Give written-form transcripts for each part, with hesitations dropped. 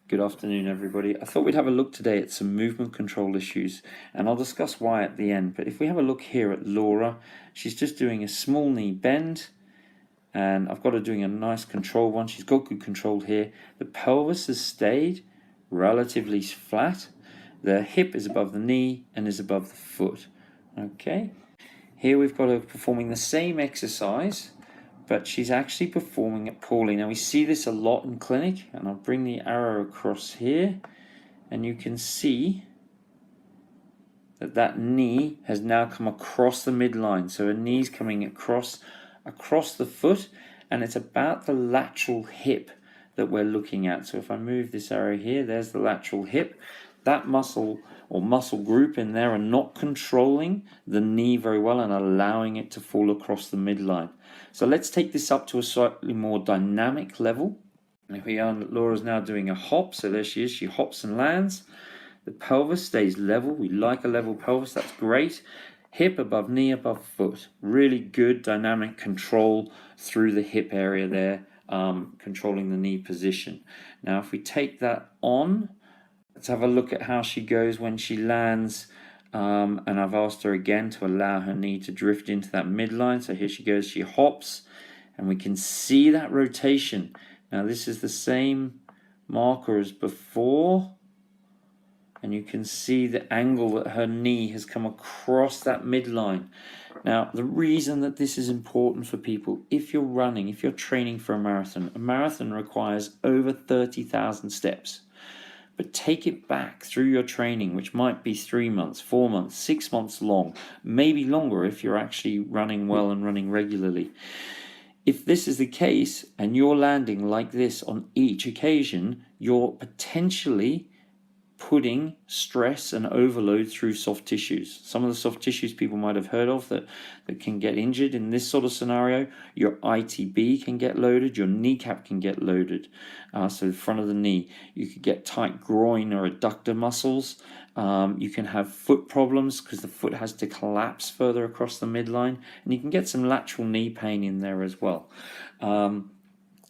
Good afternoon, everybody. I thought we'd have a look today at some movement control issues, and I'll discuss why at the end. But if we have a look here at Laura, she's just doing a small knee bend, and I've got her doing a nice control one. She's got good control here. The pelvis has stayed relatively flat. The hip is above the knee and is above the foot. Okay. Here we've got her performing the same exercise, but she's actually performing it poorly. Now we see this a lot in clinic, and I'll bring the arrow across here, and you can see that that knee has now come across the midline. So her knee's coming across the foot, and it's about the lateral hip that we're looking at. So if I move this arrow here, there's the lateral hip. That muscle or muscle group in there are not controlling the knee very well and allowing it to fall across the midline. So let's take this up to a slightly more dynamic level. And here Laura's now doing a hop. So there she is. She hops and lands. The pelvis stays level. We like a level pelvis. That's great. Hip above knee, above foot. Really good dynamic control through the hip area there, controlling the knee position. Now if we take that on, let's have a look at how she goes when she lands, and I've asked her again to allow her knee to drift into that midline. So here she goes, she hops, and we can see that rotation. Now this is the same marker as before, and you can see the angle that her knee has come across that midline. Now the reason that this is important for people, if you're running, if you're training for a marathon requires over 30,000 steps. But take it back through your training, which might be 3 months, 4 months, 6 months long, maybe longer if you're actually running well and running regularly. If this is the case and you're landing like this on each occasion, you're potentially putting stress and overload through soft tissues. Some of the soft tissues people might have heard of that can get injured in this sort of scenario. Your ITB can get loaded, your kneecap can get loaded. So the front of the knee, you could get tight groin or adductor muscles. You can have foot problems because the foot has to collapse further across the midline, and you can get some lateral knee pain in there as well.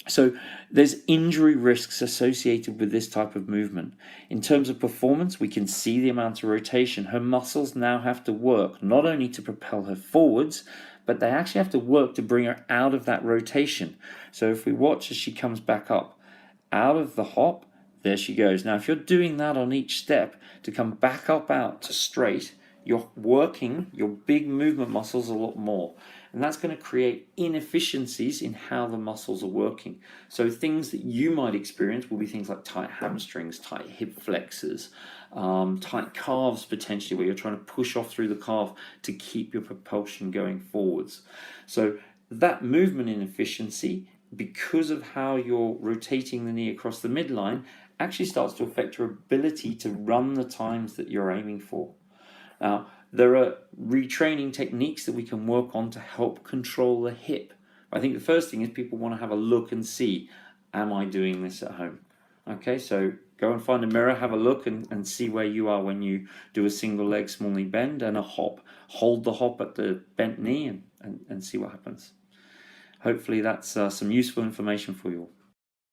So there's injury risks associated with this type of movement. In terms of performance, we can see the amount of rotation. Her muscles now have to work not only to propel her forwards, but they actually have to work to bring her out of that rotation. So if we watch as she comes back up, out of the hop, there she goes. Now if you're doing that on each step to come back up out to straight, you're working your big movement muscles a lot more. And that's going to create inefficiencies in how the muscles are working. So things that you might experience will be things like tight hamstrings, tight hip flexors, tight calves potentially, where you're trying to push off through the calf to keep your propulsion going forwards. So that movement inefficiency, because of how you're rotating the knee across the midline, actually starts to affect your ability to run the times that you're aiming for. Now, there are retraining techniques that we can work on to help control the hip. I think the first thing is people want to have a look and see, am I doing this at home? Okay, so go and find a mirror, have a look and see where you are when you do a single leg small knee bend and a hop. Hold the hop at the bent knee and see what happens. Hopefully that's some useful information for you all.